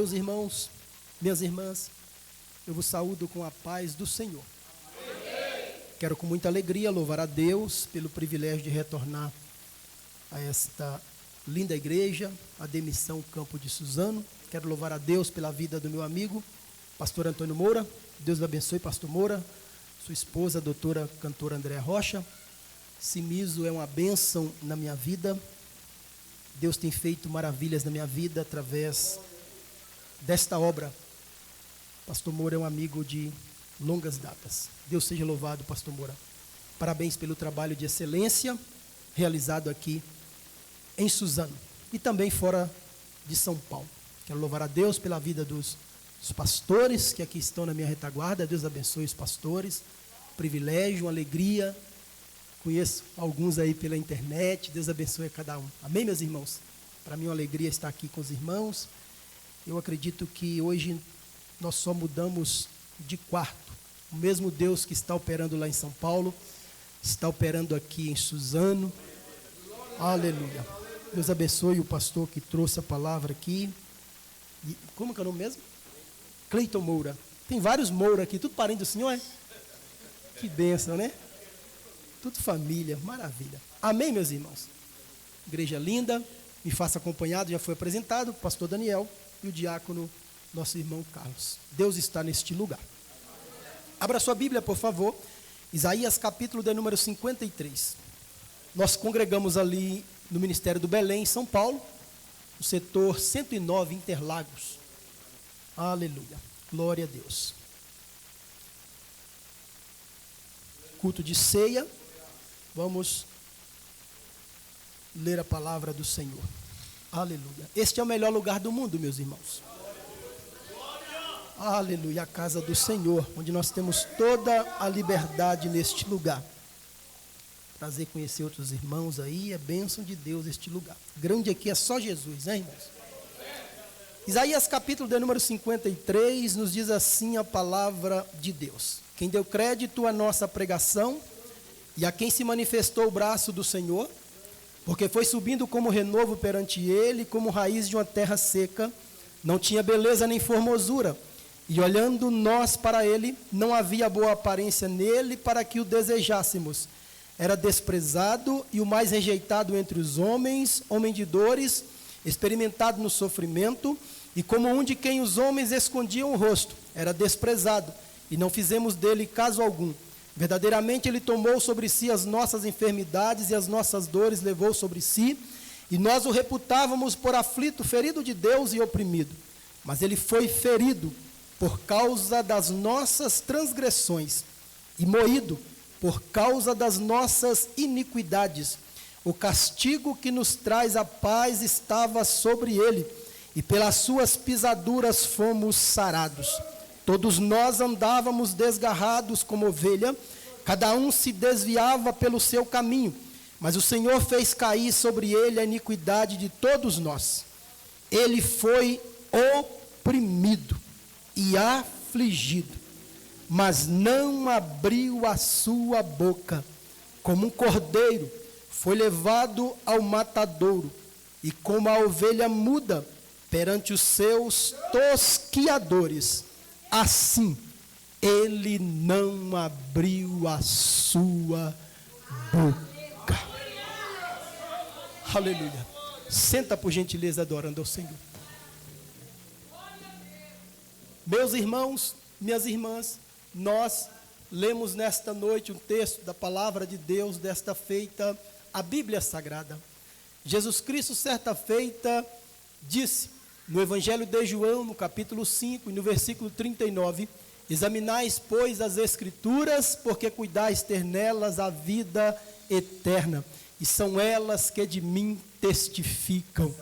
Meus irmãos, minhas irmãs, eu vos saúdo com a paz do Senhor. Quero com muita alegria louvar a Deus pelo privilégio de retornar a esta linda igreja, a Demissão Campo de Suzano. Quero louvar a Deus pela vida do meu amigo, pastor Antônio Moura. Deus lhe abençoe, pastor Moura. Sua esposa, a doutora cantora Andréa Rocha. Simiso é uma bênção na minha vida. Deus tem feito maravilhas na minha vida através desta obra. Pastor Moura é um amigo de longas datas. Deus seja louvado, pastor Moura. Parabéns pelo trabalho de excelência realizado aqui em Suzano e também fora de São Paulo. Quero louvar a Deus pela vida dos pastores que aqui estão na minha retaguarda. Deus abençoe os pastores. Privilégio, uma alegria. Conheço alguns aí pela internet. Deus abençoe a cada um. Amém, meus irmãos? Para mim é uma alegria estar aqui com os irmãos. Eu acredito que hoje nós só mudamos de quarto. O mesmo Deus que está operando lá em São Paulo, está operando aqui em Suzano. Aleluia. Deus abençoe o pastor que trouxe a palavra aqui. E, como que é o nome mesmo? Cleiton Moura. Tem vários Moura aqui, tudo parente do senhor, é? Que bênção, né? Tudo família, maravilha. Amém, meus irmãos? Igreja linda, me faça acompanhado, já foi apresentado, o pastor Daniel e o diácono, nosso irmão Carlos. Deus está neste lugar. Abra sua Bíblia, por favor. Isaías capítulo de número 53. Nós congregamos ali no Ministério do Belém, em São Paulo, no setor 109, Interlagos. Aleluia. Glória a Deus. Culto de ceia. Vamos ler a palavra do Senhor. Aleluia. Este é o melhor lugar do mundo, meus irmãos. Aleluia. A casa do Senhor, onde nós temos toda a liberdade neste lugar. Prazer conhecer outros irmãos aí, é bênção de Deus este lugar. Grande aqui é só Jesus, né, irmãos? Isaías capítulo de número 53 nos diz assim a palavra de Deus. Quem deu crédito à nossa pregação e a quem se manifestou o braço do Senhor, porque foi subindo como renovo perante ele, como raiz de uma terra seca, não tinha beleza nem formosura, e olhando nós para ele, não havia boa aparência nele para que o desejássemos. Era desprezado e o mais rejeitado entre os homens, homem de dores, experimentado no sofrimento, e como um de quem os homens escondiam o rosto. Era desprezado, e não fizemos dele caso algum. Verdadeiramente ele tomou sobre si as nossas enfermidades e as nossas dores levou sobre si, e nós o reputávamos por aflito, ferido de Deus e oprimido. Mas ele foi ferido por causa das nossas transgressões e moído por causa das nossas iniquidades. O castigo que nos traz a paz estava sobre ele, e pelas suas pisaduras fomos sarados. Todos nós andávamos desgarrados como ovelha, cada um se desviava pelo seu caminho, mas o Senhor fez cair sobre ele a iniquidade de todos nós. Ele foi oprimido e afligido, mas não abriu a sua boca. Como um cordeiro foi levado ao matadouro, e como a ovelha muda perante os seus tosquiadores, assim ele não abriu a sua boca. Aleluia. Senta por gentileza, adorando ao Senhor. Meus irmãos, minhas irmãs, nós lemos nesta noite um texto da palavra de Deus, desta feita, a Bíblia Sagrada. Jesus Cristo, certa feita, disse, no Evangelho de João, no capítulo 5, e no versículo 39, examinais, pois, as Escrituras, porque cuidais ter nelas a vida eterna, e são elas que de mim testificam.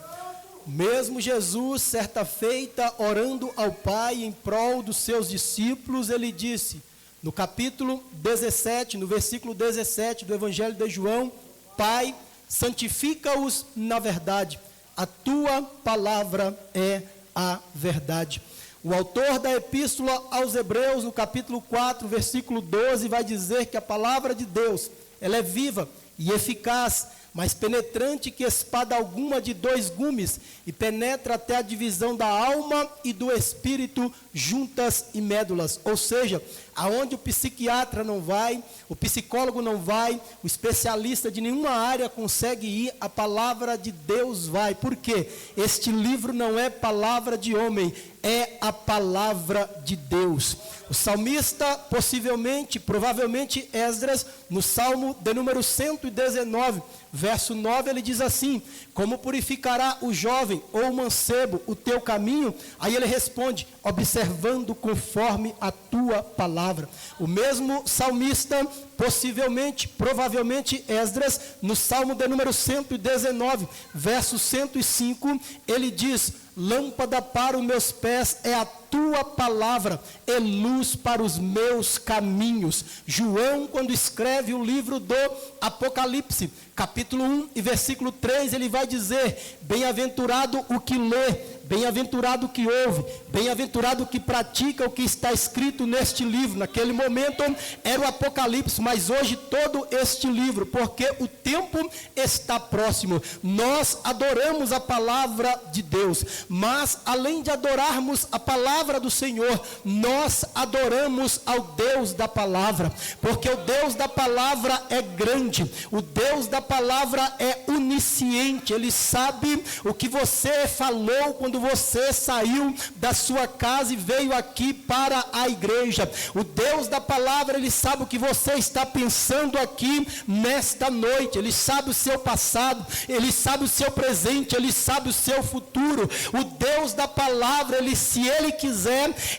Mesmo Jesus, certa feita, orando ao Pai em prol dos seus discípulos, ele disse, no capítulo 17, no versículo 17 do Evangelho de João, Pai, santifica-os na verdade, a tua palavra é a verdade. O autor da epístola aos Hebreus, no capítulo 4, versículo 12, vai dizer que a palavra de Deus, ela é viva e eficaz, mais penetrante que espada alguma de 2 gumes, e penetra até a divisão da alma e do espírito, juntas e médulas. Ou seja, aonde o psiquiatra não vai, o psicólogo não vai, o especialista de nenhuma área consegue ir, a palavra de Deus vai. Por quê? Este livro não é palavra de homem, é a palavra de Deus. O salmista, provavelmente Esdras, no Salmo de número 119, verso 9, ele diz assim: como purificará o jovem ou o mancebo o teu caminho? Aí ele responde: observando conforme a tua palavra. O mesmo salmista, provavelmente Esdras, no Salmo de número 119, verso 105, ele diz: lâmpada para os meus pés é a tua palavra, é luz para os meus caminhos. João, quando escreve o livro do Apocalipse, capítulo 1 e versículo 3, ele vai dizer: bem-aventurado o que lê, bem-aventurado o que ouve, bem-aventurado o que pratica o que está escrito neste livro. Naquele momento era o Apocalipse, mas hoje todo este livro, porque o tempo está próximo. Nós adoramos a palavra de Deus, mas além de adorarmos a palavra do Senhor, nós adoramos ao Deus da palavra, porque o Deus da palavra é grande, o Deus da palavra é onisciente. Ele sabe o que você falou quando você saiu da sua casa e veio aqui para a igreja. O Deus da palavra, ele sabe o que você está pensando aqui nesta noite. Ele sabe o seu passado, ele sabe o seu presente, ele sabe o seu futuro. O Deus da palavra, se ele quiser,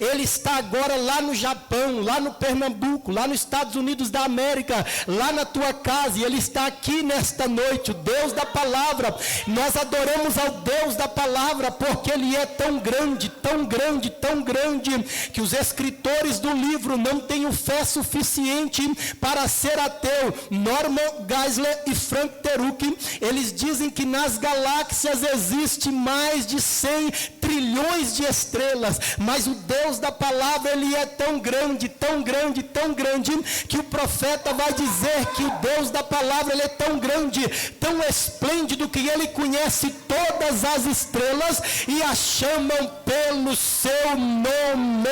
ele está agora lá no Japão, lá no Pernambuco, lá nos Estados Unidos da América, lá na tua casa, e ele está aqui nesta noite. O Deus da palavra, nós adoramos ao Deus da palavra, porque ele é tão grande, tão grande, tão grande, que os escritores do livro não têm fé suficiente para ser ateu. Norman Geisler e Frank Teruk, eles dizem que nas galáxias existe mais de 100 trilhões de estrelas, mas o Deus da palavra, ele é tão grande, tão grande, tão grande, que o profeta vai dizer que o Deus da palavra, ele é tão grande, tão esplêndido, que ele conhece todas as estrelas e as chamam pelo seu nome.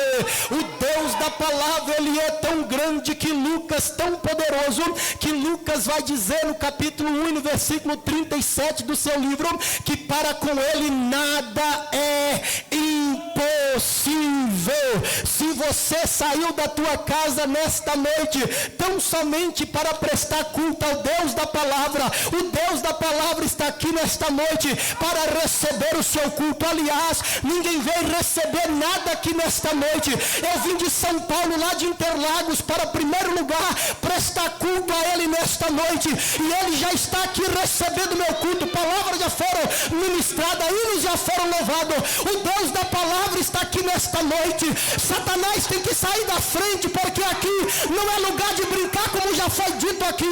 O Deus da palavra, ele é tão grande que Lucas, tão poderoso, que Lucas vai dizer no capítulo 1 e no versículo 37 do seu livro, que para com ele nada é impossível. Se você saiu da tua casa nesta noite tão somente para prestar culto ao Deus da palavra, o Deus da palavra está aqui nesta noite para receber o seu culto. Aliás, ninguém veio receber nada aqui nesta noite. Eu vim de São Paulo, lá de Interlagos, para primeiro lugar prestar culto a ele nesta noite, e ele já está aqui recebendo meu culto. Palavras já foram ministradas, hinos já foram louvados. O Deus da palavra está aqui nesta noite. Satanás tem que sair da frente, porque aqui não é lugar de brincar, como já foi dito aqui.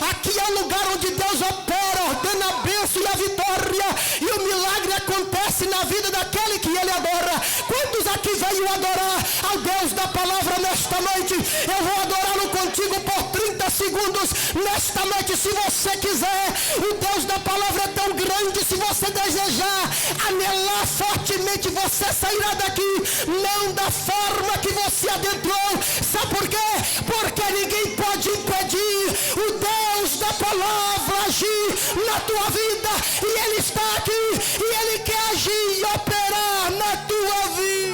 Aqui é o lugar onde Deus opera, ordena a bênção e a vitória, e o milagre acontece na vida daquele que ele adora. Quantos aqui veio adorar ao Deus da palavra nesta noite? Eu vou adorá-lo contigo por 30 segundos nesta noite, se você quiser. O Deus da palavra é tão grande, se você desejar anelar fortemente, você sairá daqui não da forma que você adentrou. Sabe por quê? Porque ninguém pode impedir o Deus da palavra agir na tua vida, e ele está aqui, e ele quer agir e operar na tua vida.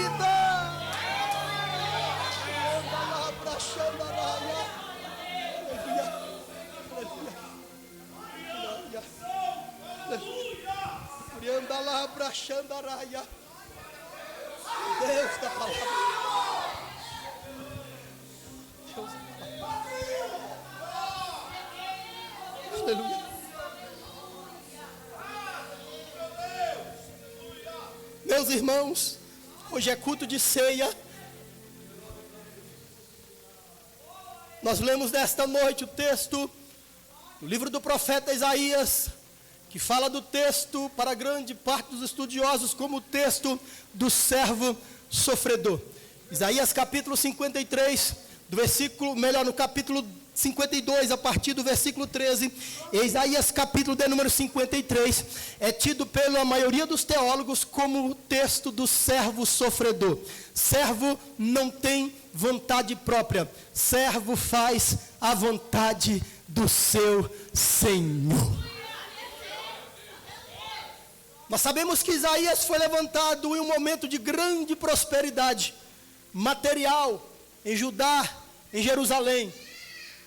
Deus da palavra. Deus da palavra. Aleluia. Meus irmãos, hoje é culto de ceia. Nós lemos nesta noite o texto do livro do profeta Isaías, que fala do texto, para grande parte dos estudiosos, como o texto do servo sofredor. Isaías capítulo 53, no capítulo 52, a partir do versículo 13, Isaías capítulo de número 53, é tido pela maioria dos teólogos como o texto do servo sofredor. Servo não tem vontade própria, servo faz a vontade do seu Senhor. Nós sabemos que Isaías foi levantado em um momento de grande prosperidade material em Judá, em Jerusalém.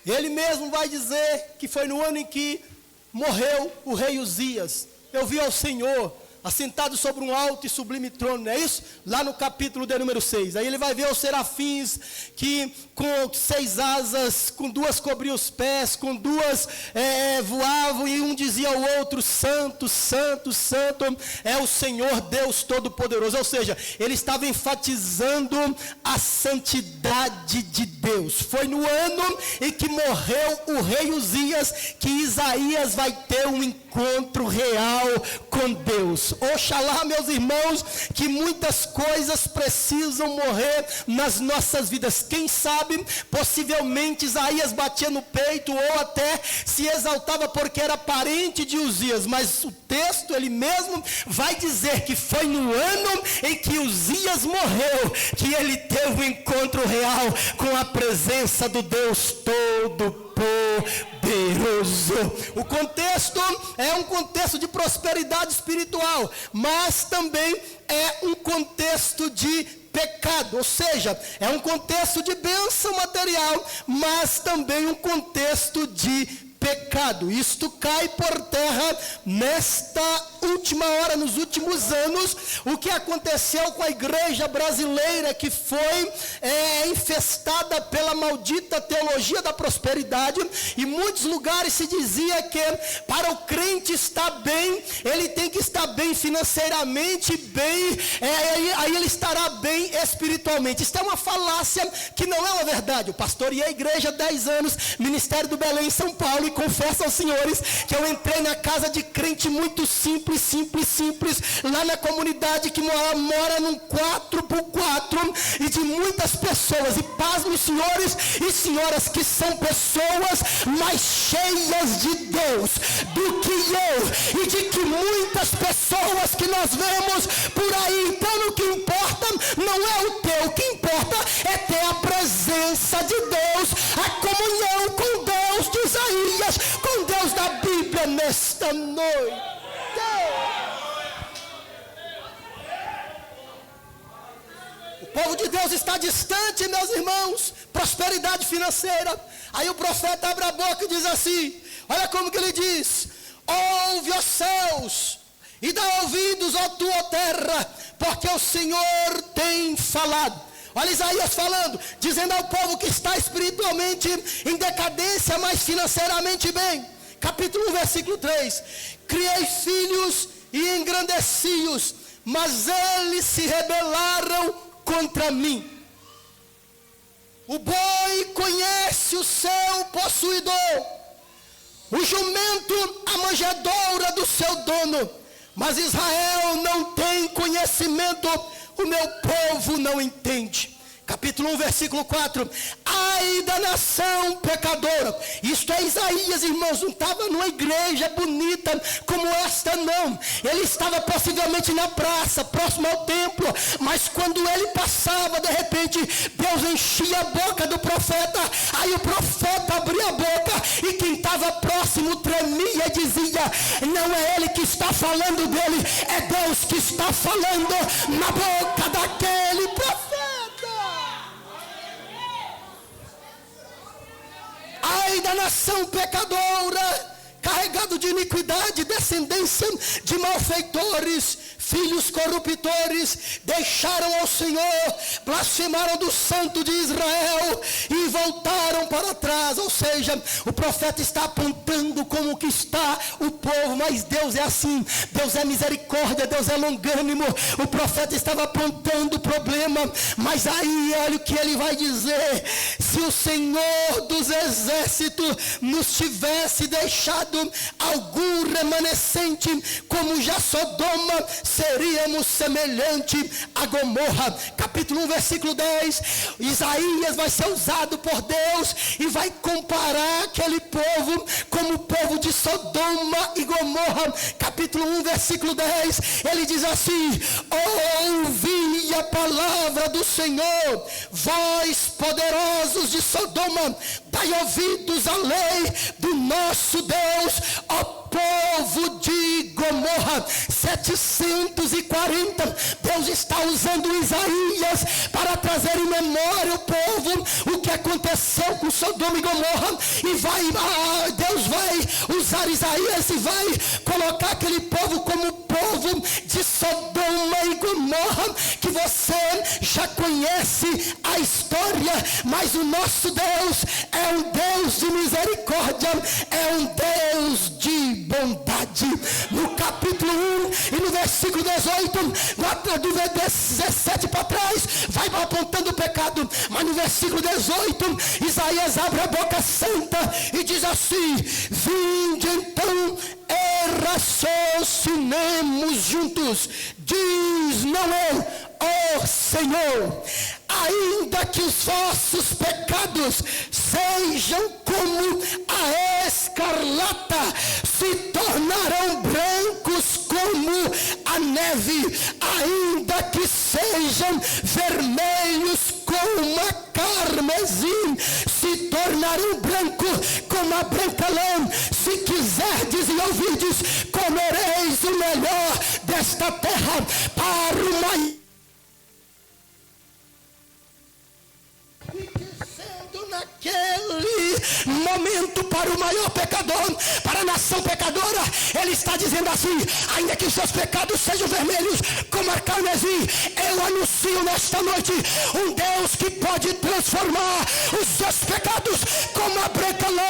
Ele mesmo vai dizer que foi no ano em que morreu o rei Uzias. Eu vi ao Senhor assentado sobre um alto e sublime trono, não é isso? Lá no capítulo de número 6. Aí ele vai ver os serafins que com 6 asas, com 2 cobriam os pés, com 2 voavam, e um dizia ao outro: Santo, Santo, Santo é o Senhor Deus Todo-Poderoso. Ou seja, ele estava enfatizando a santidade de Deus. Foi no ano em que morreu o rei Uzias que Isaías vai ter um encontro real com Deus. Oxalá, meus irmãos, que muitas coisas precisam morrer nas nossas vidas. Quem sabe, possivelmente Isaías batia no peito ou até se exaltava porque era parente de Uzias, mas o texto, ele mesmo vai dizer que foi no ano em que Uzias morreu que ele teve um encontro real com a presença do Deus Todo-Poderoso. O contexto é um contexto de prosperidade espiritual, mas também é um contexto de pecado, ou seja, é um contexto de bênção material, mas também um contexto de pecado. Isto cai por terra nesta última hora, nos últimos anos. O que aconteceu com a igreja brasileira, que foi infestada pela maldita teologia da prosperidade. Em muitos lugares se dizia que para o crente estar bem, ele tem que estar bem financeiramente, bem, aí ele estará bem espiritualmente. Isso é uma falácia que não é uma verdade. Eu pastoreei a igreja há 10 anos, Ministério do Belém em São Paulo, e confesso aos senhores que eu entrei na casa de crente muito simples, lá na comunidade que mora num 4x4 e de muitas pessoas, e pasmem os senhores e senhoras, que são pessoas mais cheias de Deus do que eu, e de que muitas pessoas que nós vemos por aí. Então o que importa não é o teu, o que importa é ter a presença de Deus, a comunhão com Deus de Isaías, com Deus da Bíblia nesta noite. O povo de Deus está distante, meus irmãos, prosperidade financeira. Aí o profeta abre a boca e diz assim, olha como que ele diz: ouve, ó céus, e dá ouvidos, ó tua terra, porque o Senhor tem falado. Olha Isaías falando, dizendo ao povo que está espiritualmente em decadência, mas financeiramente bem. Capítulo 1, versículo 3. Criei filhos e engrandeci-os, mas eles se rebelaram contra mim. O boi conhece o seu possuidor, o jumento a manjedoura do seu dono, mas Israel não tem conhecimento, o meu povo não entende. Capítulo 1, versículo 4. Ai da nação pecadora. Isto é Isaías, irmãos, não estava numa igreja bonita como esta, não. Ele estava possivelmente na praça, próximo ao templo, mas quando ele passava, de repente, Deus enchia a boca do profeta. Aí o profeta abria a boca e quem estava próximo tremia e dizia: não é ele que está falando dele, é Deus que está falando na boca daquele profeta. Ai da nação pecadora, carregado de iniquidade, descendência de malfeitores, filhos corruptores, deixaram ao Senhor, blasfemaram do Santo de Israel e voltaram para trás. Ou seja, o profeta está apontando como que está o povo, mas Deus é assim, Deus é misericórdia, Deus é longânimo. O profeta estava apontando o problema, mas aí olha o que ele vai dizer: se o Senhor dos exércitos nos tivesse deixado algum remanescente, como já Sodoma, seríamos semelhante a Gomorra. Capítulo 1, versículo 10. Isaías vai ser usado por Deus e vai comparar aquele povo como o povo de Sodoma e Gomorra. Capítulo 1, versículo 10. Ele diz assim: ouvi a palavra do Senhor, vós poderosos de Sodoma, dai ouvidos à lei do nosso Deus, ó povo de Gomorra. 740, Deus está usando Isaías para trazer em memória o povo, o que aconteceu com Sodoma e Gomorra, e Deus vai usar Isaías e vai colocar aquele povo como o povo de Sodoma e Gomorra, que você já conhece a história, mas o nosso Deus é um Deus de misericórdia, é um Deus de bondade. No capítulo 1 e no versículo 18, do 17 para trás, vai apontando o pecado, mas no versículo 18, Isaías abre a boca santa e diz assim: vinde então e raciocinemos juntos, diz não eu, ó Senhor, ainda que os vossos pecados sejam como a escarlata, se tornarão brancos como a neve, ainda que sejam vermelhos como a carmesim, se tornarão branco como a branca lã. Se quiserdes e ouvides, comereis o melhor desta terra. Para o maior naquele momento, para o maior pecador, para a nação pecadora, ele está dizendo assim: ainda que os seus pecados sejam vermelhos como a carmesim, eu anuncio nesta noite um Deus que pode transformar os seus pecados como a branca lã.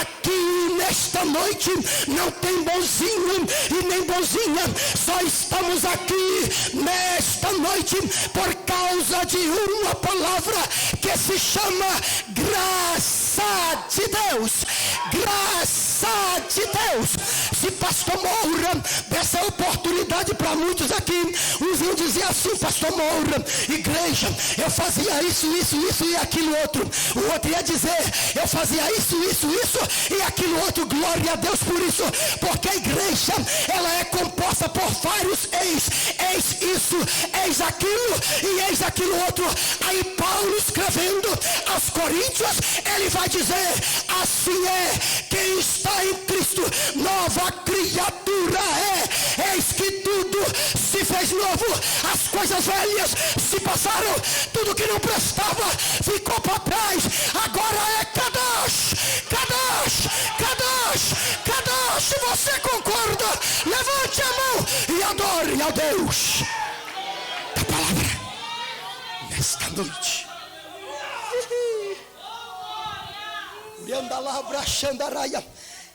Aqui nesta noite não tem bonzinho e nem bonzinha, só estamos aqui nesta noite por causa de uma palavra que se chama graça de Deus. Graça de Deus. Se pastor Moura dessa oportunidade para muitos aqui, uns iam dizer assim: pastor Moura, igreja, eu fazia isso e aquilo outro. O outro ia dizer: eu fazia isso e aquilo outro. Glória a Deus por isso, porque a igreja, ela é composta por vários eis isso, eis aquilo e eis aquilo outro. Aí Paulo, escrevendo aos Coríntios, ele vai dizer: assim é, quem está em Cristo, nova criatura é, eis que tudo se fez novo, as coisas velhas se passaram, tudo que não prestava ficou para trás, agora é Kadosh, Kadosh, Kadosh, Kadosh. Se você concorda, levante a mão e adore ao Deus da palavra nesta noite.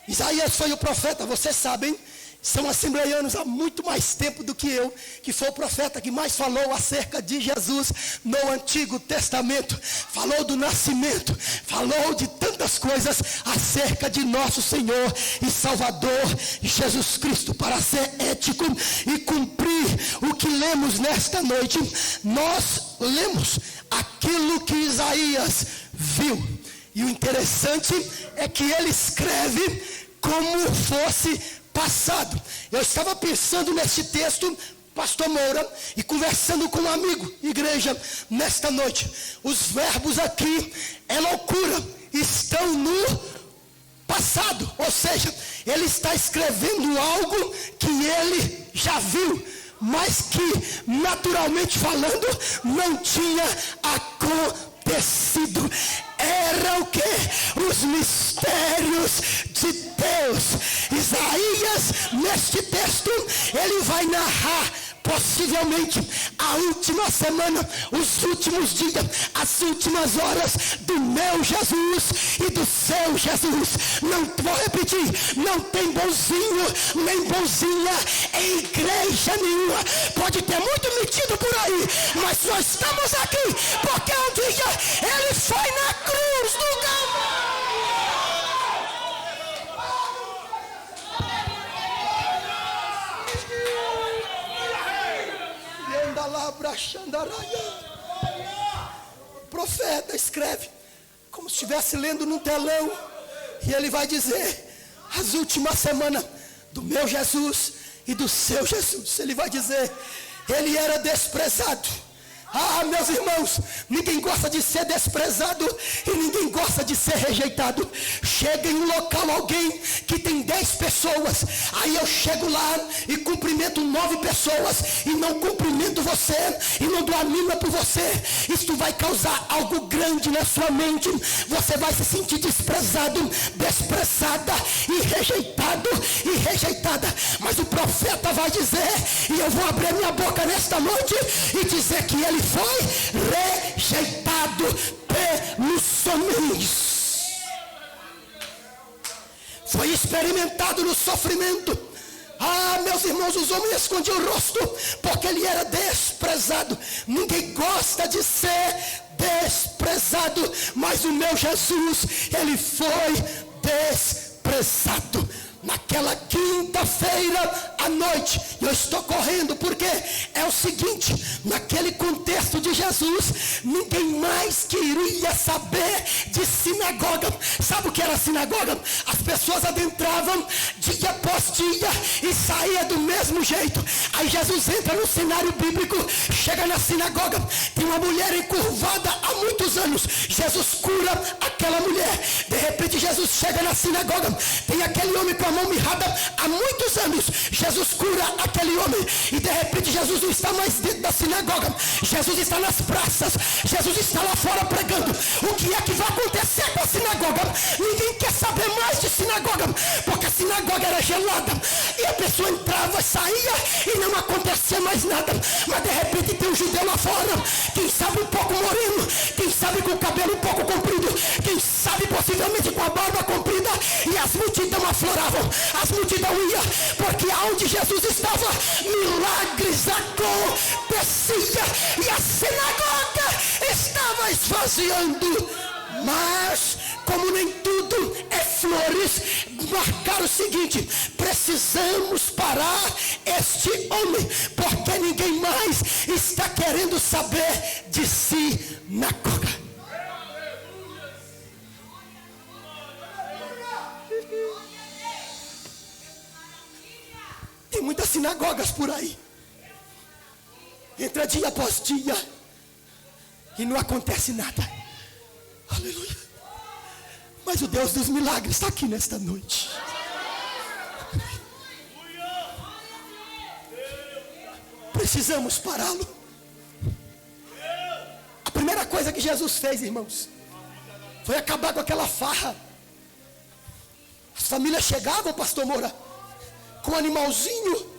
Isaías foi o profeta, vocês sabem, são assembleianos há muito mais tempo do que eu, que foi o profeta que mais falou acerca de Jesus no Antigo Testamento. Falou do nascimento, falou de tantas coisas acerca de nosso Senhor e Salvador Jesus Cristo. Para ser ético e cumprir o que lemos nesta noite, nós lemos aquilo que Isaías viu. E o interessante é que ele escreve como fosse passado. Eu estava pensando nesse texto, pastor Moura, e conversando com um amigo, igreja, nesta noite. Os verbos aqui é loucura, estão no passado. Ou seja, ele está escrevendo algo que ele já viu, mas que, naturalmente falando, não tinha acontecido. Era o que? Os mistérios de Deus. Isaías, neste texto, ele vai narrar possivelmente a última semana, os últimos dias, as últimas horas do meu Jesus e do seu Jesus. Não vou repetir, não tem bonzinho nem bonzinha em igreja nenhuma. Pode ter muito metido por aí, mas nós estamos aqui porque um dia ele foi na cruz do Calvário. O profeta escreve como se estivesse lendo num telão, e ele vai dizer as últimas semanas do meu Jesus e do seu Jesus. Ele vai dizer: ele era desprezado. Meus irmãos, ninguém gosta de ser desprezado e ninguém gosta de ser rejeitado. Chega em um local alguém que tem 10 pessoas, aí eu chego lá e cumprimento 9 pessoas e não cumprimento você e não dou a mínima por você. Isto vai causar algo grande na sua mente. Você vai se sentir desprezado, desprezada e rejeitado e rejeitada. Mas o profeta vai dizer, e eu vou abrir minha boca nesta noite e dizer que ele foi rejeitado pelos homens, foi experimentado no sofrimento. Meus irmãos, os homens escondiam o rosto porque ele era desprezado. Ninguém gosta de ser desprezado, mas o meu Jesus, ele foi desprezado. Naquela quinta-feira à noite, eu estou correndo porque é o seguinte: naquele contexto de Jesus, ninguém mais queria saber de sinagoga. Sabe o que era sinagoga? As pessoas adentravam dia após dia e saía do mesmo jeito. Aí Jesus entra no cenário bíblico, chega na sinagoga, tem uma mulher encurvada há muitos anos. Jesus cura aquela mulher. De repente Jesus chega na sinagoga, tem aquele homem com a mão mirrada há muitos anos. Jesus cura aquele homem e de repente Jesus não está mais dentro da sinagoga, Jesus está nas praças, Jesus está lá fora pregando. O que é que vai acontecer com a sinagoga? Ninguém quer saber mais de sinagoga, porque a sinagoga era gelada e a pessoa entrava, saía e não acontecia mais nada. Mas de repente tem um judeu lá fora, quem sabe um pouco moreno, quem sabe com o cabelo um pouco comprido, quem sabe possivelmente com a barba comprida, e as multidões afloravam, as multidões iam, porque aonde Jesus estava, milagres acontecia e a sinagoga estava esvaziando. Mas como nem tudo é flores, marcaram o seguinte: precisamos parar este homem, porque ninguém mais está querendo saber de sinagoga. Tem muitas sinagogas por aí, entra dia após dia e não acontece nada. Aleluia. Mas o Deus dos milagres está aqui nesta noite. Precisamos pará-lo. A primeira coisa que Jesus fez, irmãos, foi acabar com aquela farra. As famílias chegavam, pastor Moura, com um animalzinho,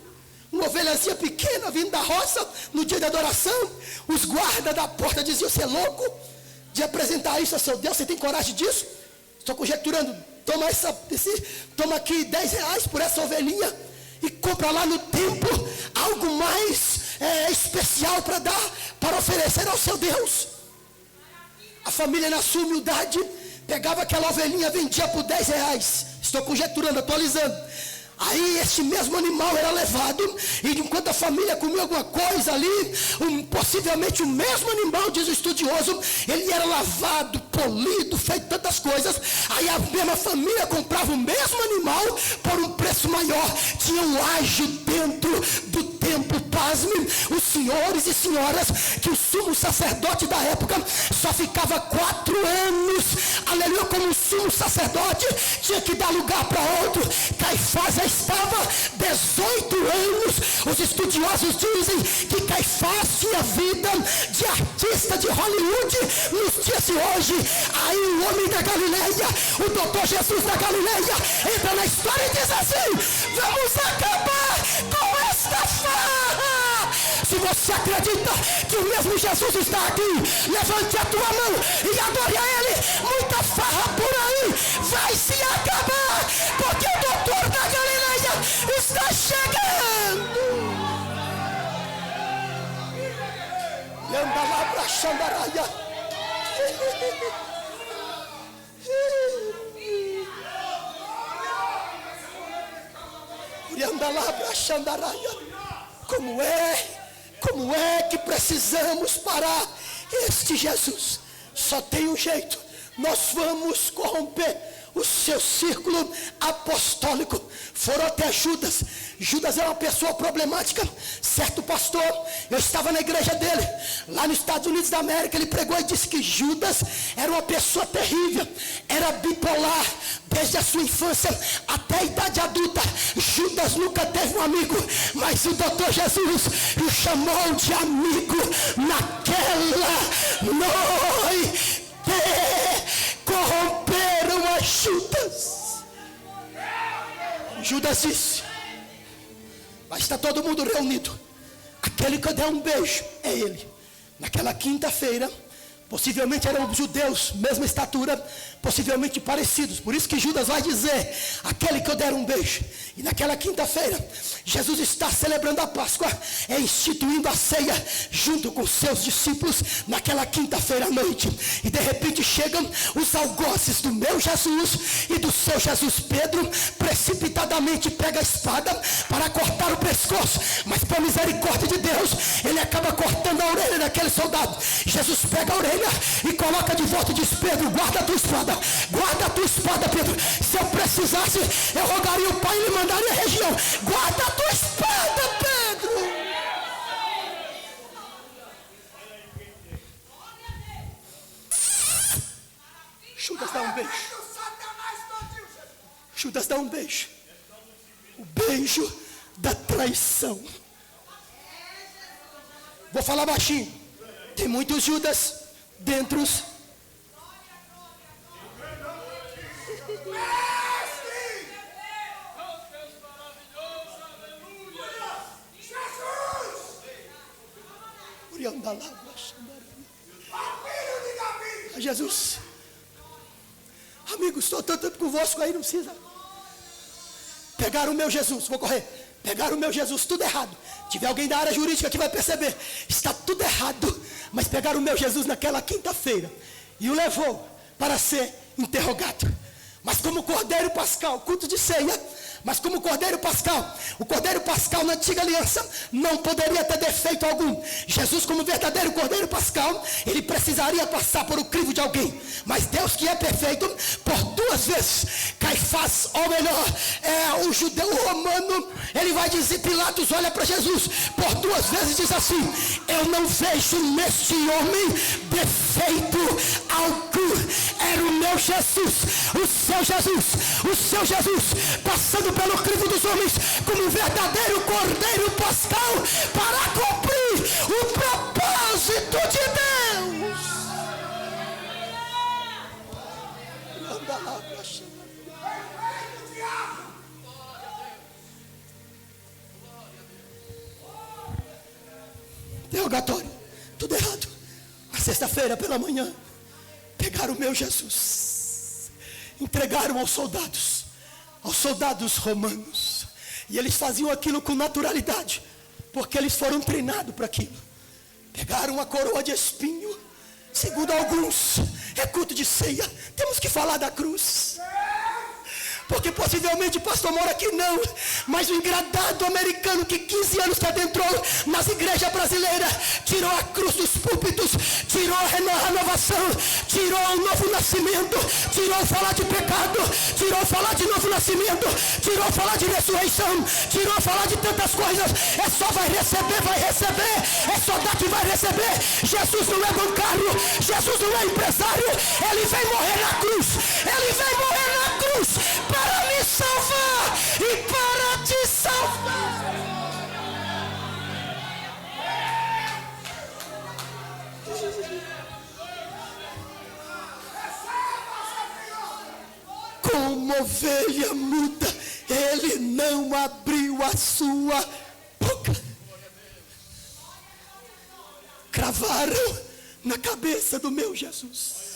uma ovelhazinha pequena vindo da roça no dia da adoração. Os guardas da porta diziam: você é louco de apresentar isso a seu Deus? Você tem coragem disso? Estou conjecturando. Toma aqui 10 reais por essa ovelhinha e compra lá no templo algo mais especial para dar, para oferecer ao seu Deus. A família, na sua humildade, pegava aquela ovelhinha, vendia por 10 reais. Estou conjecturando, atualizando. Aí este mesmo animal era levado, e enquanto a família comia alguma coisa ali, possivelmente o mesmo animal, diz o estudioso, ele era lavado, polido, feito tantas coisas. Aí a mesma família comprava o mesmo animal por um preço maior. Tinha um ágio dentro do templo. Pasme, os senhores e senhoras, que o sumo sacerdote da época só ficava 4 anos, aleluia, como sumo sacerdote, tinha que dar lugar para outro. Caifás já estava 18 anos. Os estudiosos dizem que Caifás tinha vida de artista de Hollywood nos dias de hoje. Aí o homem da Galileia, o doutor Jesus da Galileia, entra na história e diz assim: vamos acabar com esta farra. Se você acredita que o mesmo Jesus está aqui, levante a tua mão e adore a Ele. Muita farra por aí vai se acabar, porque o doutor da Galileia está chegando. E anda lá para Xandaraia. E anda lá para Xandaraia. Como é Como é que precisamos parar este Jesus? Só tem um jeito: nós vamos corromper o seu círculo apostólico. Foram até Judas. Judas era uma pessoa problemática. Certo pastor, eu estava na igreja dele, lá nos Estados Unidos da América. Ele pregou e disse que Judas era uma pessoa terrível, era bipolar, desde a sua infância até a idade adulta. Judas nunca teve um amigo, mas o doutor Jesus o chamou de amigo naquela noite. Corromperam a Judas. Judas disse: mas está todo mundo reunido, aquele que eu der um beijo é ele. Naquela quinta-feira, possivelmente eram judeus, mesma estatura, possivelmente parecidos. Por isso que Judas vai dizer: aquele que eu der um beijo. E naquela quinta-feira, Jesus está celebrando a Páscoa, instituindo a ceia junto com seus discípulos naquela quinta-feira à noite. E de repente chegam os algozes do meu Jesus e do seu Jesus. Pedro precipitadamente pega a espada para cortar o pescoço, mas por misericórdia de Deus, ele acaba cortando a orelha daquele soldado. Jesus pega a orelha e coloca de volta e diz: Pedro, guarda a tua espada, guarda a tua espada, Pedro. Se eu precisasse, eu rogaria o Pai e lhe mandaria a região. Guarda a tua espada, Pedro. Judas dá um beijo. Judas dá um beijo. O beijo da traição. Vou falar baixinho. Tem muitos Judas dentro. Jesus, amigos, estou tanto tempo convosco aí, não precisa. Pegaram o meu Jesus, vou correr. Pegaram o meu Jesus, tudo errado. Tiver alguém da área jurídica que vai perceber, está tudo errado. Mas pegaram o meu Jesus naquela quinta-feira e o levou para ser interrogado. Mas como Cordeiro Pascal, culto de ceia, mas como Cordeiro Pascal, o Cordeiro Pascal na antiga aliança não poderia ter defeito algum. Jesus, como verdadeiro Cordeiro Pascal, ele precisaria passar por o crivo de alguém. Mas Deus, que é perfeito, por duas vezes, Caifás, ou melhor, o judeu romano, ele vai dizer: Pilatos olha para Jesus, por duas vezes diz assim: eu não vejo neste homem defeito algum. Era o meu Jesus, o seu Jesus, o seu Jesus, passando pelo crivo dos homens como um verdadeiro Cordeiro Pascal para cumprir o propósito de Deus. Interrogatório, tudo errado. Na sexta-feira pela manhã, pegaram o meu Jesus, entregaram aos soldados romanos, e eles faziam aquilo com naturalidade, porque eles foram treinados para aquilo. Pegaram uma coroa de espinho, segundo alguns, é culto de ceia, temos que falar da cruz, porque possivelmente o pastor mora aqui não, mas o engradado americano que 15 anos que adentrou nas igrejas brasileiras, tirou a cruz dos púlpitos, tirou a renovação, tirou o novo nascimento, tirou falar de pecado, tirou falar de novo nascimento, tirou falar de ressurreição, tirou falar de tantas coisas. É só vai receber, é só dar que vai receber. Jesus não é bancário, Jesus não é empresário, ele vem morrer na cruz, ele vem morrer na cruz para me salvar e para te salvar. Como ovelha muda, ele não abriu a sua boca. Cravaram na cabeça do meu Jesus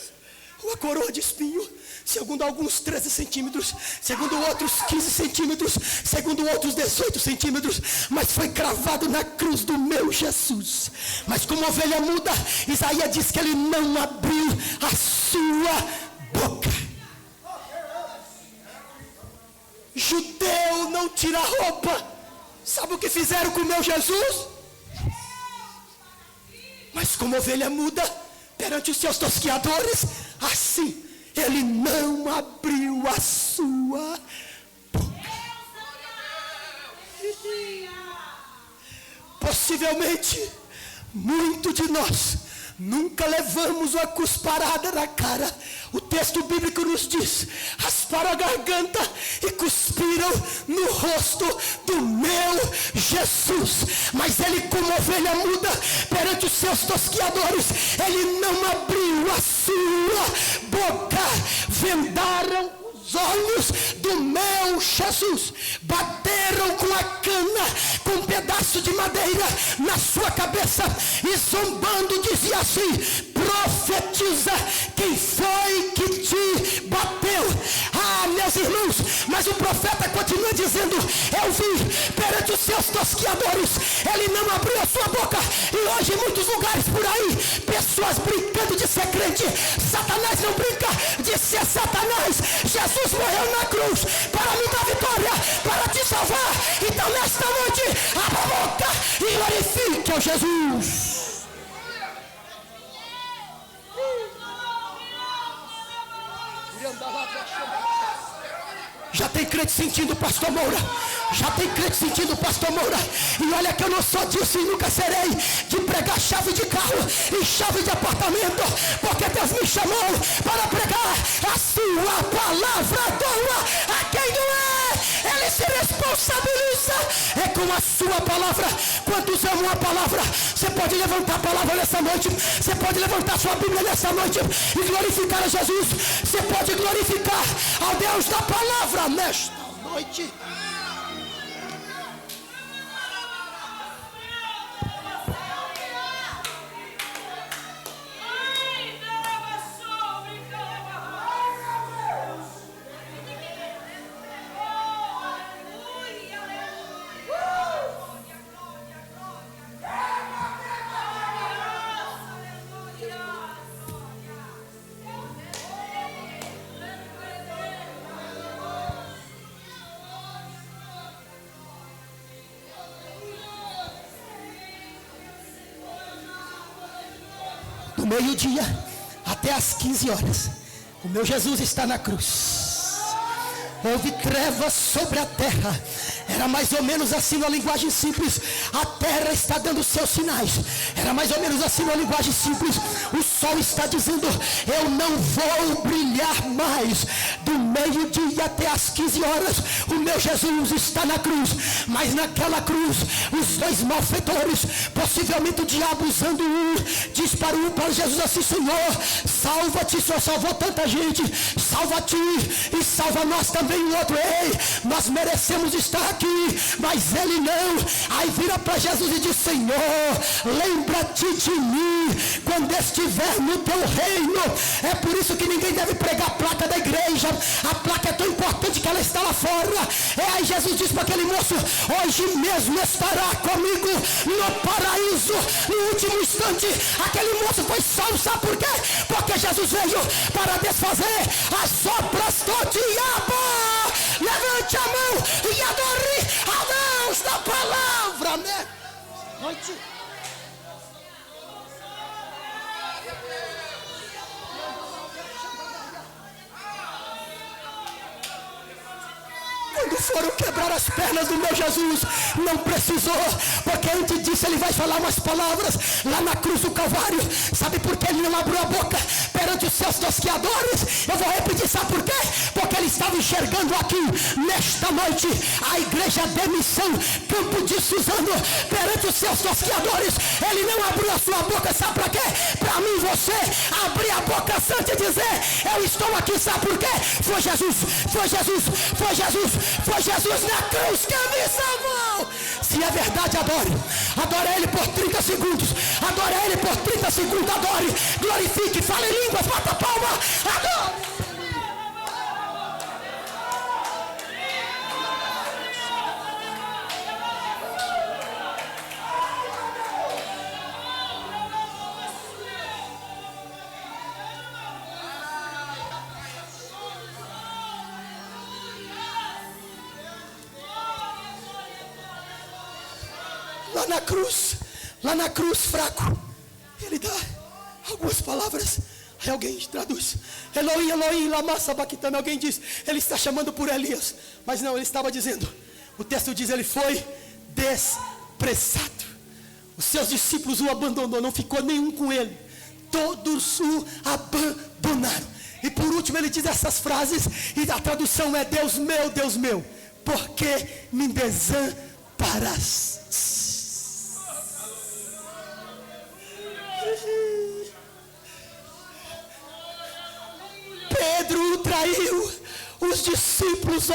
uma coroa de espinho, segundo alguns 13 centímetros, segundo outros 15 centímetros, segundo outros 18 centímetros, mas foi cravado na cruz do meu Jesus. Mas como ovelha muda, Isaías diz que ele não abriu a sua boca. Judeu não tira roupa. Sabe o que fizeram com o meu Jesus? Mas como ovelha muda perante os seus tosquiadores, assim ele não abriu a sua boca. Possivelmente, muito de nós nunca levamos uma cusparada na cara. O texto bíblico nos diz: rasparam a garganta e cuspiram no rosto do meu Jesus. Mas ele, como ovelha muda perante os seus tosquiadores, ele não abriu a sua boca. Vendaram os olhos do meu Jesus, bateram com a cana, com um pedaço de madeira na sua cabeça, e zombando dizia assim: profetiza, quem foi que te bateu? Ah, meus irmãos, mas o profeta continua dizendo: eu vi perante os seus tosquiadores, ele não abriu a sua boca. E hoje em muitos lugares por aí, pessoas brincando de ser crente. Satanás não brinca de ser Satanás. Jesus morreu na cruz para me dar vitória, para te salvar. Então nesta noite, abra a boca e glorifique ao Jesus. Já tem crente sentindo, pastor Moura. Já tem crente sentindo, pastor Moura. E olha que eu não sou disso e nunca serei de pregar chave de carro e chave de apartamento, porque Deus me chamou para pregar a sua palavra. Doa a quem não é, ele se responsabiliza é com a sua palavra. Quantos amam a palavra? Você pode levantar a palavra nessa noite. Você pode levantar sua Bíblia nessa noite e glorificar a Jesus. Você pode glorificar ao Deus da palavra nesta noite. Do meio-dia até as 15 horas, o meu Jesus está na cruz. Houve trevas sobre a terra. Era mais ou menos assim na linguagem simples: a terra está dando seus sinais. Era mais ou menos assim na linguagem simples: o sol está dizendo: eu não vou brilhar mais. Do meio-dia até as 15 horas, o meu Jesus está na cruz. Mas naquela cruz, os dois malfeitores, possivelmente o diabo usando um, diz para um, para Jesus assim: Senhor, salva-te, o Senhor salvou tanta gente, salva-te e salva nós também. O outro: ei, nós merecemos estar aqui, mas ele não. Aí vira para Jesus e diz: Senhor, lembra-te de mim quando estiver no teu reino. É por isso que ninguém deve pregar a placa da igreja. A placa é tão importante que ela está lá fora. Aí Jesus diz para aquele moço: hoje mesmo estará comigo no paraíso. No último instante, aquele moço foi salvo. Sabe por quê? Porque Jesus veio para desfazer as obras do diabo. Levante a mão e adore a Deus da palavra, né? Noite. Quando foram quebrar as pernas do meu Jesus, não precisou, porque antes disso ele vai falar umas palavras lá na cruz do Calvário. Sabe por que ele não abriu a boca perante os seus tosquiadores? Eu vou repetir, sabe por quê? Porque ele estava enxergando aqui, nesta noite, a igreja de missão, Campo de Suzano, perante os seus tosquiadores. Ele não abriu a sua boca, sabe para quê? Para mim, você abrir a boca santa e dizer: eu estou aqui, sabe por quê? Foi Jesus, foi Jesus, foi Jesus, foi Jesus na cruz que me salvou. Se é verdade, adore. Adore ele por 30 segundos. Adore ele por 30 segundos. Adore, glorifique, fale em línguas, bata palma. Adore. Lá na cruz, fraco, Ele dá algumas palavras. Aí alguém traduz: Elohim, Elohim, lama sabachthani. Alguém diz: ele está chamando por Elias. Mas não, ele estava dizendo, o texto diz, ele foi desprezado. Os seus discípulos o abandonou, não ficou nenhum com ele. Todos o abandonaram. E por último ele diz essas frases, e a tradução é: Deus meu, por que me desamparaste? Pedro o traiu, os discípulos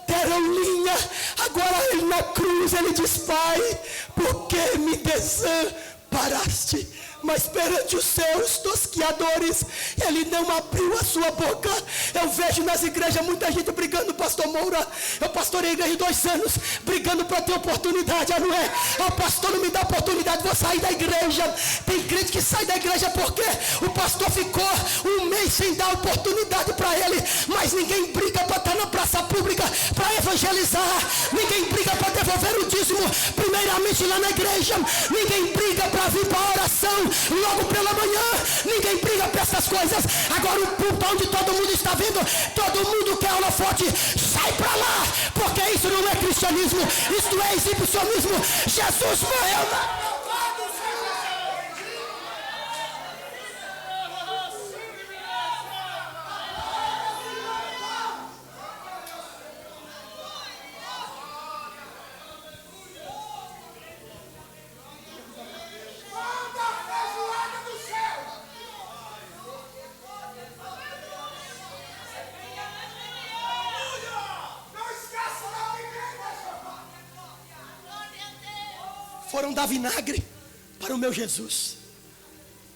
deram linha. Agora ele na cruz, ele diz: Pai, por que me desamparaste? Mas perante os seus tosquiadores, ele não abriu a sua boca. Eu vejo nas igrejas muita gente brigando. Pastor Moura, eu pastorei a igreja 2 anos, brigando para ter oportunidade. Não é? O pastor não me dá oportunidade, vou sair da igreja. Tem crente que sai da igreja porque o pastor ficou 1 mês sem dar oportunidade para ele. Mas ninguém briga para estar na praça pública, para evangelizar. Ninguém briga para devolver o dízimo primeiramente lá na igreja. Ninguém briga para vir para a oração logo pela manhã. Ninguém briga para essas coisas. Agora o púlpito onde todo mundo está vendo, todo mundo quer holofote, sai para lá, porque isso não é cristianismo, isto é exibicionismo. Jesus morreu. Foram dar vinagre para o meu Jesus.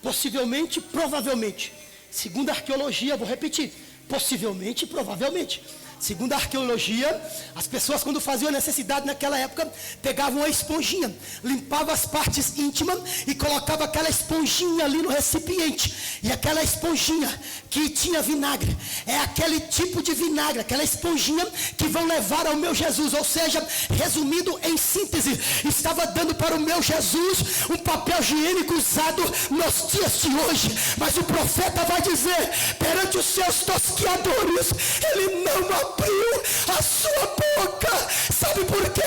Possivelmente, provavelmente. Segundo a arqueologia, vou repetir. Possivelmente, provavelmente. Segundo a arqueologia, as pessoas quando faziam necessidade naquela época, pegavam uma esponjinha, limpavam as partes íntimas e colocavam aquela esponjinha ali no recipiente. E aquela esponjinha que tinha vinagre, é aquele tipo de vinagre, aquela esponjinha que vão levar ao meu Jesus. Ou seja, resumindo em síntese, estava dando para o meu Jesus um papel higiênico usado nos dias de hoje. Mas o profeta vai dizer, perante os seus tosquiadores, ele não abriu a sua boca. Sabe por quê?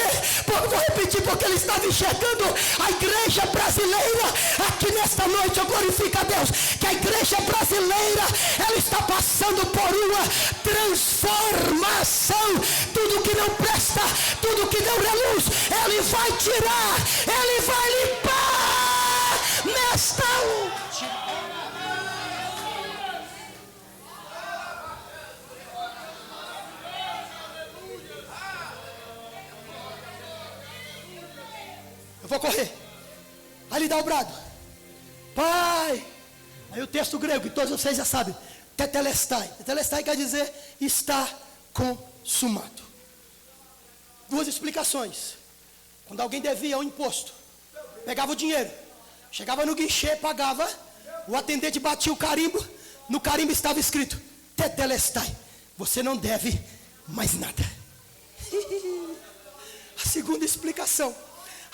Vou repetir, porque ele estava enxergando a igreja brasileira. Aqui nesta noite eu glorifico a Deus, que a igreja brasileira, ela está passando por uma transformação. Tudo que não presta, tudo que não reluz, ele vai tirar, ele vai limpar nesta última. Eu vou correr. Aí ele dá o brado: Pai. Aí o texto grego, que todos vocês já sabem, tetelestai. Tetelestai quer dizer está consumado. 2 explicações. Quando alguém devia um imposto, pegava o dinheiro, chegava no guichê, pagava, o atendente batia o carimbo, no carimbo estava escrito tetelestai, você não deve mais nada. A segunda explicação: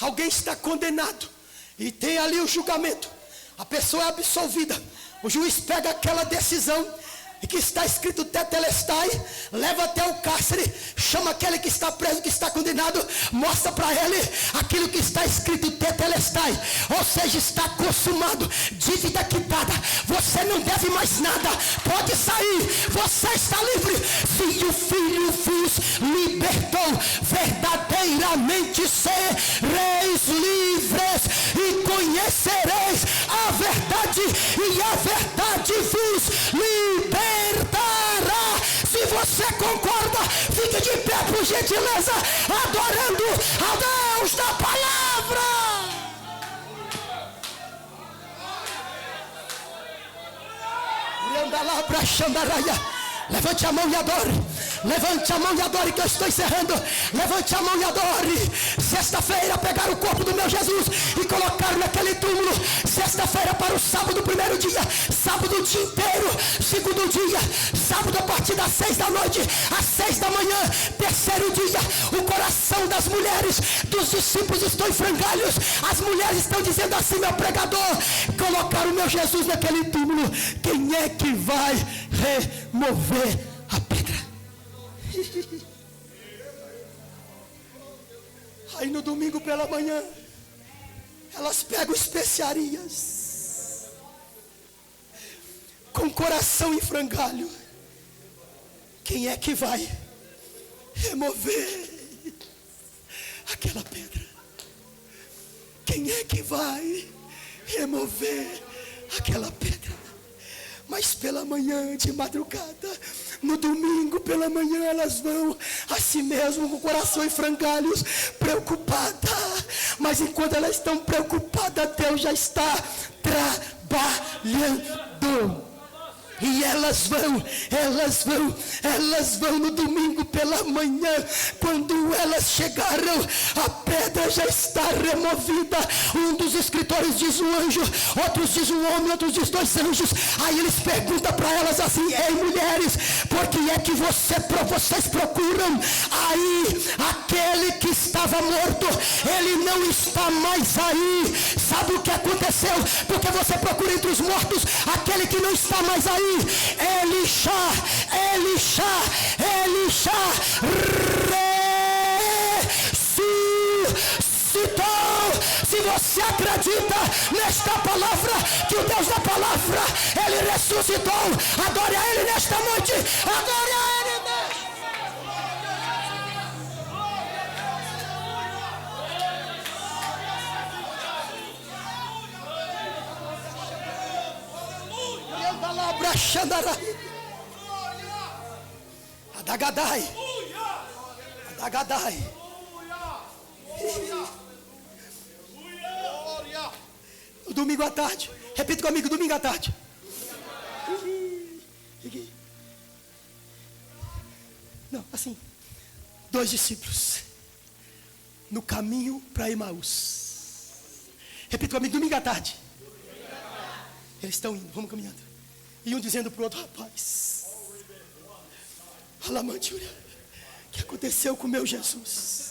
alguém está condenado e tem ali o julgamento, a pessoa é absolvida, o juiz pega aquela decisão e que está escrito tetelestai, leva até o cárcere, chama aquele que está preso, que está condenado, mostra para ele aquilo que está escrito tetelestai, ou seja, está consumado, dívida quitada, você não deve mais nada, pode sair, você está livre. Se o Filho vos libertou, verdadeiramente sereis livres e conhecereis a verdade, e a verdade vos libertará. Se você concorda, fique de pé por gentileza, adorando ao Deus da palavra. Levante a mão e adore. Levante a mão e adore, que eu estou encerrando. Levante a mão e adore. Sexta-feira pegaram o corpo do meu Jesus e colocaram naquele túmulo. Sexta-feira para o sábado, primeiro dia. Sábado o dia inteiro. Segundo dia. Sábado a partir das 6 da noite às 6 da manhã. Terceiro dia. O coração das mulheres, dos discípulos estão em frangalhos. As mulheres estão dizendo assim: meu pregador, colocaram o meu Jesus naquele túmulo. Quem é que vai remover a pedra? Aí no domingo pela manhã, elas pegam especiarias, com coração em frangalho. Quem é que vai remover aquela pedra? Quem é que vai remover aquela pedra? Mas pela manhã, de madrugada, no domingo pela manhã, elas vão assim mesmo, com o coração em frangalhos, preocupada. Mas enquanto elas estão preocupadas, Deus já está trabalhando. E elas vão no domingo pela manhã. Quando elas chegaram, a pedra já está removida. Um dos escritores diz um anjo, outros diz um homem, outros diz 2 anjos. Aí eles perguntam para elas assim: ei mulheres, por que é que vocês procuram? Aí aquele que estava morto, ele não está mais aí. Sabe o que aconteceu? Porque você procura entre os mortos aquele que não está mais aí. Elisha ressuscitou. Se você acredita nesta palavra, que o Deus da palavra, ele ressuscitou, adore a ele nesta noite, adore a ele nesta. Adagadai. O domingo à tarde, repita comigo, domingo à tarde. Não, assim, 2 discípulos no caminho para Emaús. Repita comigo, domingo à tarde. Eles estão indo, vamos caminhando. E um dizendo para o outro: rapaz, Alamantúria, o que aconteceu com o meu Jesus?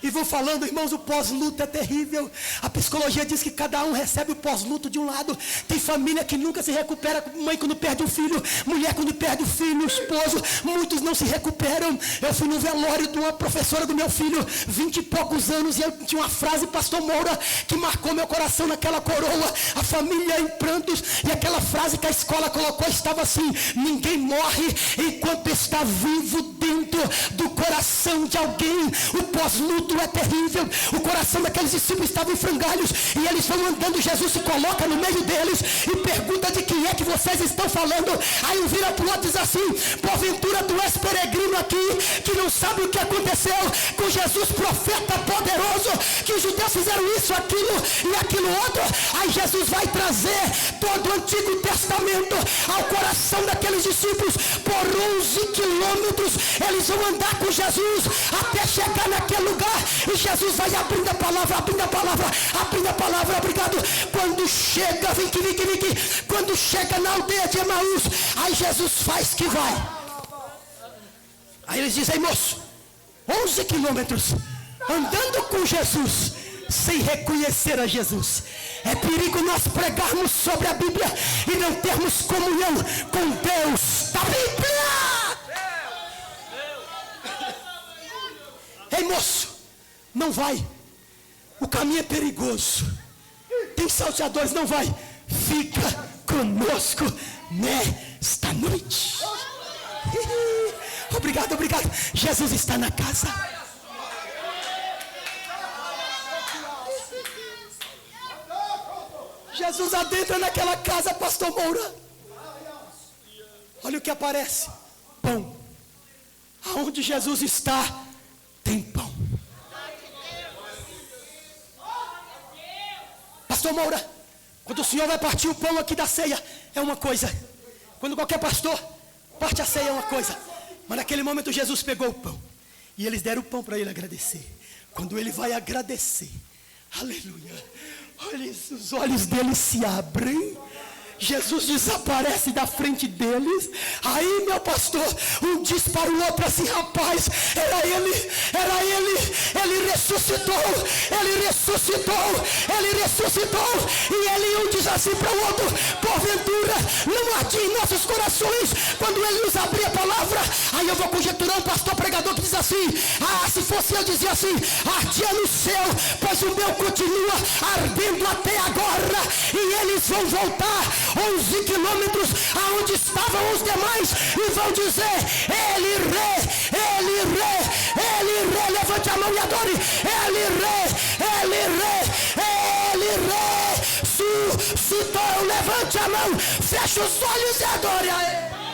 E vou falando, irmãos, o pós-luto é terrível. A psicologia diz que cada um recebe o pós-luto de um lado. Tem família que nunca se recupera. Mãe quando perde um filho, mulher quando perde o filho, esposo. Muitos não se recuperam. Eu fui no velório de uma professora do meu filho, 20 e poucos anos, e eu tinha uma frase, pastor Moura, que marcou meu coração naquela coroa. A família em prantos, e aquela frase que a escola colocou estava assim: ninguém morre enquanto está vivo dentro do coração de alguém. O pós-luto é terrível. O coração daqueles discípulos estava em frangalhos, e eles vão andando. Jesus se coloca no meio deles e pergunta: de quem é que vocês estão falando? Aí um vira para o outro e diz assim: porventura tu és peregrino aqui, que não sabe o que aconteceu com Jesus, profeta poderoso, que os judeus fizeram isso, aquilo e aquilo outro. Aí Jesus vai trazer todo o Antigo Testamento ao coração daqueles discípulos. Por 11 quilômetros eles vão andar com Jesus até chegar naquele lugar, e Jesus vai abrindo a palavra, obrigado. Quando chega, vem aqui, quando chega na aldeia de Emaús, aí Jesus faz que vai. Aí eles dizem: moço, 11 quilômetros andando com Jesus sem reconhecer a Jesus. É perigo nós pregarmos sobre a Bíblia e não termos comunhão com Deus da Bíblia. Ei moço, não vai, o caminho é perigoso, tem salteadores, não vai, fica conosco nesta noite. Obrigado, Jesus está na casa. Jesus adentra naquela casa, pastor Moura. Olha o que aparece: pão. Aonde Jesus está, tem pão. Pastor Moura, quando o senhor vai partir o pão aqui da ceia, é uma coisa. Quando qualquer pastor parte a ceia, é uma coisa. Mas naquele momento Jesus pegou o pão. E eles deram o pão para ele agradecer. Quando ele vai agradecer, aleluia, olha, os olhos dele se abrem. Jesus desaparece da frente deles. Aí, meu pastor, um diz para o outro assim: rapaz, era ele, ele ressuscitou, e ele um diz assim para o outro: porventura não ardia em nossos corações quando ele nos abria a palavra? Aí eu vou conjecturar um pastor pregador que diz assim: se fosse eu dizia assim, ardia no céu, pois o meu continua ardendo até agora, e eles vão voltar 11 quilômetros aonde estavam os demais e vão dizer: ele rei, levante a mão e adore, ele ressuscitou, levante a mão, fecha os olhos e adore a ele.